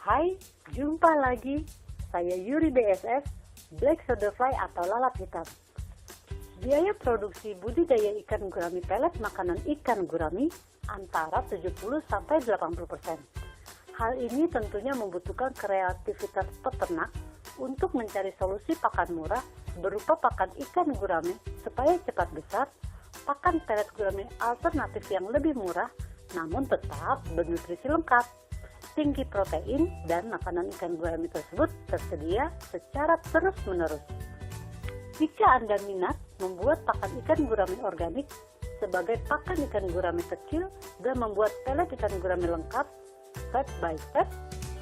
Hai, jumpa lagi. Saya Yuri BSS, Black Soda Fly atau lalat hitam. Biaya produksi budidaya ikan gurami pelet makanan ikan gurami antara 70-80%. Hal ini tentunya membutuhkan kreativitas peternak untuk mencari solusi pakan murah berupa pakan ikan gurami supaya cepat besar, pakan pelet gurami alternatif yang lebih murah namun tetap bernutrisi lengkap, tinggi protein, dan makanan ikan gurami tersebut tersedia secara terus-menerus. Jika Anda minat membuat pakan ikan gurami organik sebagai pakan ikan gurami kecil dan membuat pelet ikan gurami lengkap step by step,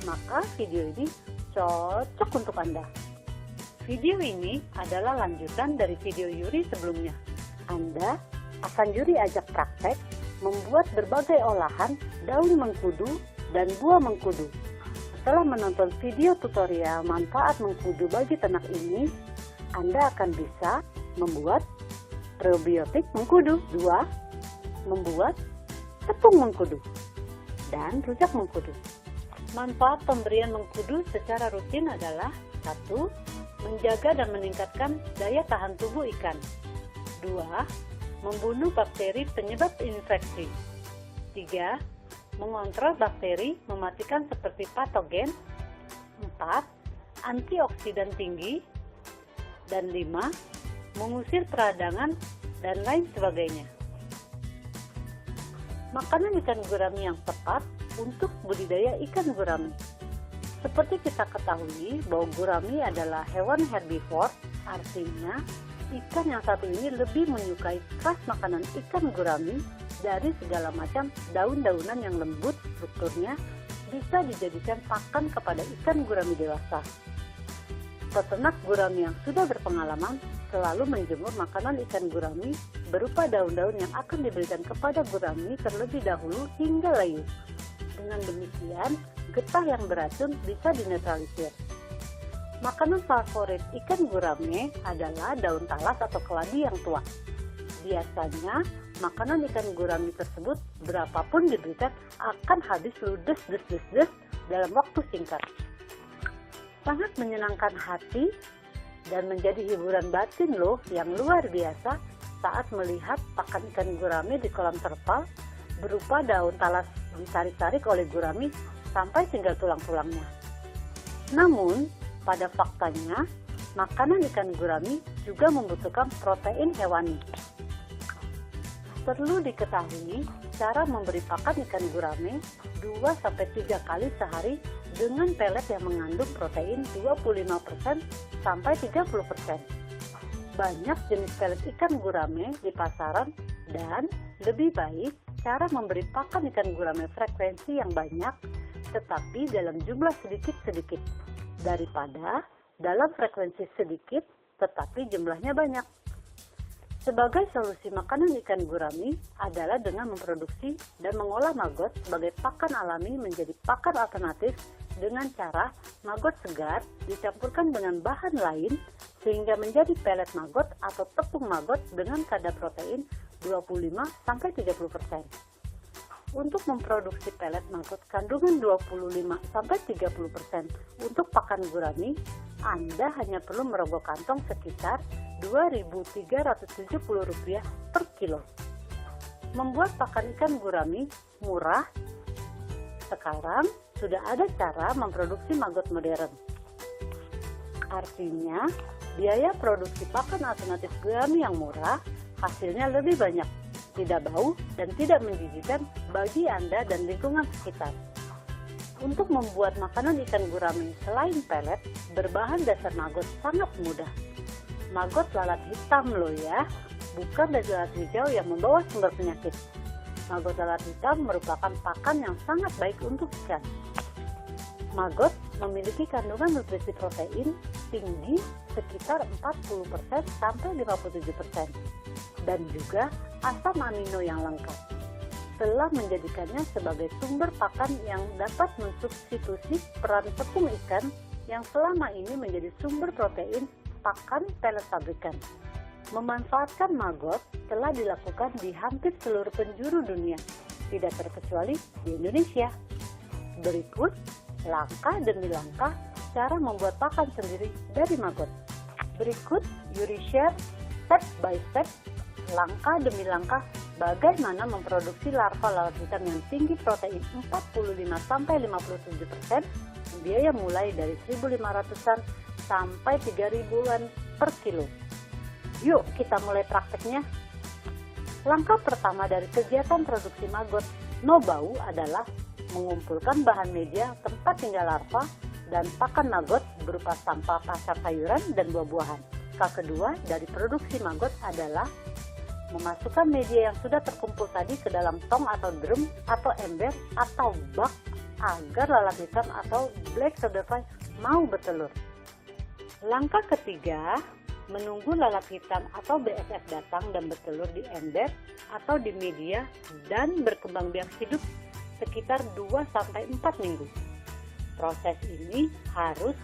maka video ini cocok untuk Anda. Video ini adalah lanjutan dari video Yuri sebelumnya. Anda akan Yuri ajak praktek membuat berbagai olahan daun mengkudu dan buah mengkudu. Setelah menonton video tutorial manfaat mengkudu bagi ternak ini, Anda akan bisa membuat probiotik mengkudu. 2. Membuat tepung mengkudu dan rujak mengkudu. Manfaat pemberian mengkudu secara rutin adalah 1. Menjaga dan meningkatkan daya tahan tubuh ikan. 2. Membunuh bakteri penyebab infeksi. 3. Mengontrol bakteri mematikan seperti patogen. 4. Antioksidan tinggi. Dan 5. Mengusir peradangan dan lain sebagainya. Makanan ikan gurami yang tepat untuk budidaya ikan gurami. Seperti kita ketahui bahwa gurami adalah hewan herbivore, artinya ikan yang satu ini lebih menyukai khas makanan ikan gurami dari segala macam daun-daunan yang lembut strukturnya bisa dijadikan pakan kepada ikan gurami dewasa. Peternak gurami yang sudah berpengalaman selalu menjemur makanan ikan gurami berupa daun-daun yang akan diberikan kepada gurami terlebih dahulu hingga layu. Dengan demikian, getah yang beracun bisa dinetralisir. Makanan favorit ikan gurami adalah daun talas atau keladi yang tua. Biasanya, makanan ikan gurami tersebut berapapun diberikan akan habis ludes dalam waktu singkat. Sangat menyenangkan hati dan menjadi hiburan batin loh yang luar biasa saat melihat pakan ikan gurami di kolam terpal berupa daun talas ditarik-tarik oleh gurami sampai tinggal tulang-tulangnya. Namun, pada faktanya, makanan ikan gurami juga membutuhkan protein hewani. Perlu diketahui, cara memberi pakan ikan gurami 2-3 kali sehari dengan pelet yang mengandung protein 25% sampai 30%. Banyak jenis pelet ikan gurami di pasaran dan lebih baik cara memberi pakan ikan gurami frekuensi yang banyak tetapi dalam jumlah sedikit-sedikit daripada dalam frekuensi sedikit tetapi jumlahnya banyak. Sebagai solusi makanan ikan gurami adalah dengan memproduksi dan mengolah maggot sebagai pakan alami menjadi pakan alternatif dengan cara maggot segar dicampurkan dengan bahan lain sehingga menjadi pelet maggot atau tepung maggot dengan kadar protein 25-30%. Untuk memproduksi pelet maggot kandungan 25-30% untuk pakan gurami, Anda hanya perlu merogoh kantong sekitar Rp2.370 per kilo. Membuat pakan ikan gurami murah. Sekarang sudah ada cara memproduksi maggot modern. Artinya, biaya produksi pakan alternatif gurami yang murah, hasilnya lebih banyak, tidak bau, dan tidak menjijikkan bagi Anda dan lingkungan sekitar. Untuk membuat makanan ikan gurami selain pelet, berbahan dasar maggot sangat mudah. Maggot lalat hitam loh ya, bukan dari lalat hijau yang membawa sumber penyakit. Maggot lalat hitam merupakan pakan yang sangat baik untuk ikan. Maggot memiliki kandungan nutrisi protein tinggi sekitar 40% sampai 57% dan juga asam amino yang lengkap. Telah menjadikannya sebagai sumber pakan yang dapat mensubstitusi peran tepung ikan yang selama ini menjadi sumber protein pakan pelet pabrikan. Memanfaatkan maggot telah dilakukan di hampir seluruh penjuru dunia, tidak terkecuali di Indonesia. Berikut langkah demi langkah cara membuat pakan sendiri dari maggot. Berikut Yuri share step by step, langkah demi langkah bagaimana memproduksi larva lalat hitam yang tinggi protein 45-57%, biaya mulai dari 1.500-an sampai 3.000-an per kilo. Yuk kita mulai prakteknya. Langkah pertama dari kegiatan produksi maggot no bau adalah mengumpulkan bahan media tempat tinggal larva dan pakan maggot berupa sampah pasar sayuran dan buah-buahan. Langkah kedua dari produksi maggot adalah memasukkan media yang sudah terkumpul tadi ke dalam tong atau drum atau ember atau bak agar lalat hitam atau black soldier mau bertelur. Langkah ketiga, menunggu lalat hitam atau BSF datang dan bertelur di ember atau di media dan berkembang biak hidup sekitar 2-4 minggu. Proses ini harus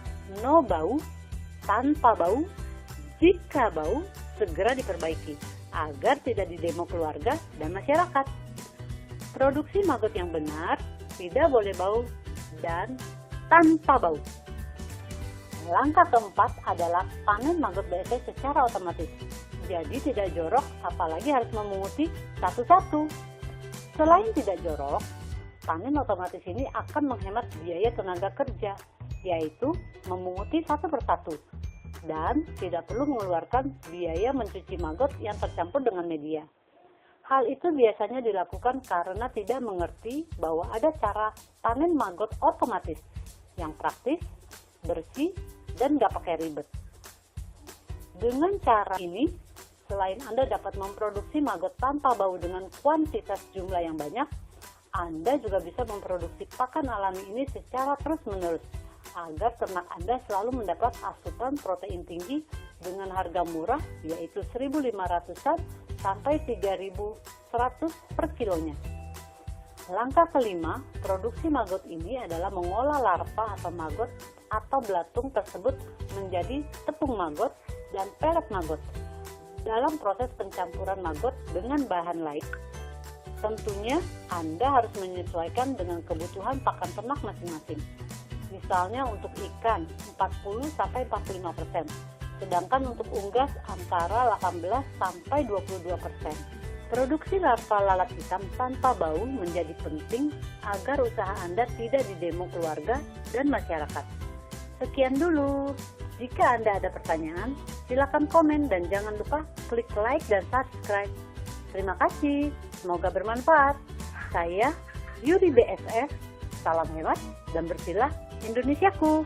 no bau, tanpa bau, jika bau segera diperbaiki agar tidak didemo keluarga dan masyarakat. Produksi maggot yang benar tidak boleh bau dan tanpa bau. Langkah keempat adalah panen maggot BSF secara otomatis. Jadi tidak jorok, apalagi harus memunguti satu-satu. Selain tidak jorok, panen otomatis ini akan menghemat biaya tenaga kerja, yaitu memunguti satu persatu. Dan tidak perlu mengeluarkan biaya mencuci maggot yang tercampur dengan media. Hal itu biasanya dilakukan karena tidak mengerti bahwa ada cara panen maggot otomatis yang praktis, bersih, dan gak pakai ribet. Dengan cara ini, selain Anda dapat memproduksi maggot tanpa bau dengan kuantitas jumlah yang banyak, Anda juga bisa memproduksi pakan alami ini secara terus-menerus agar ternak Anda selalu mendapat asupan protein tinggi dengan harga murah, yaitu 1.500-an sampai 3.100 per kilonya. Langkah kelima, produksi maggot ini adalah mengolah larva atau maggot atau belatung tersebut menjadi tepung maggot dan pelet maggot. Dalam proses pencampuran maggot dengan bahan lain, tentunya Anda harus menyesuaikan dengan kebutuhan pakan ternak masing-masing. Misalnya untuk ikan 40-45%, sedangkan untuk unggas antara 18-22%. Produksi larva lalat hitam tanpa bau menjadi penting agar usaha Anda tidak didemo keluarga dan masyarakat. Sekian dulu. Jika Anda ada pertanyaan, silakan komen dan jangan lupa klik like dan subscribe. Terima kasih. Semoga bermanfaat. Saya Yuri BSF. Salam hemat dan bersihlah Indonesiaku.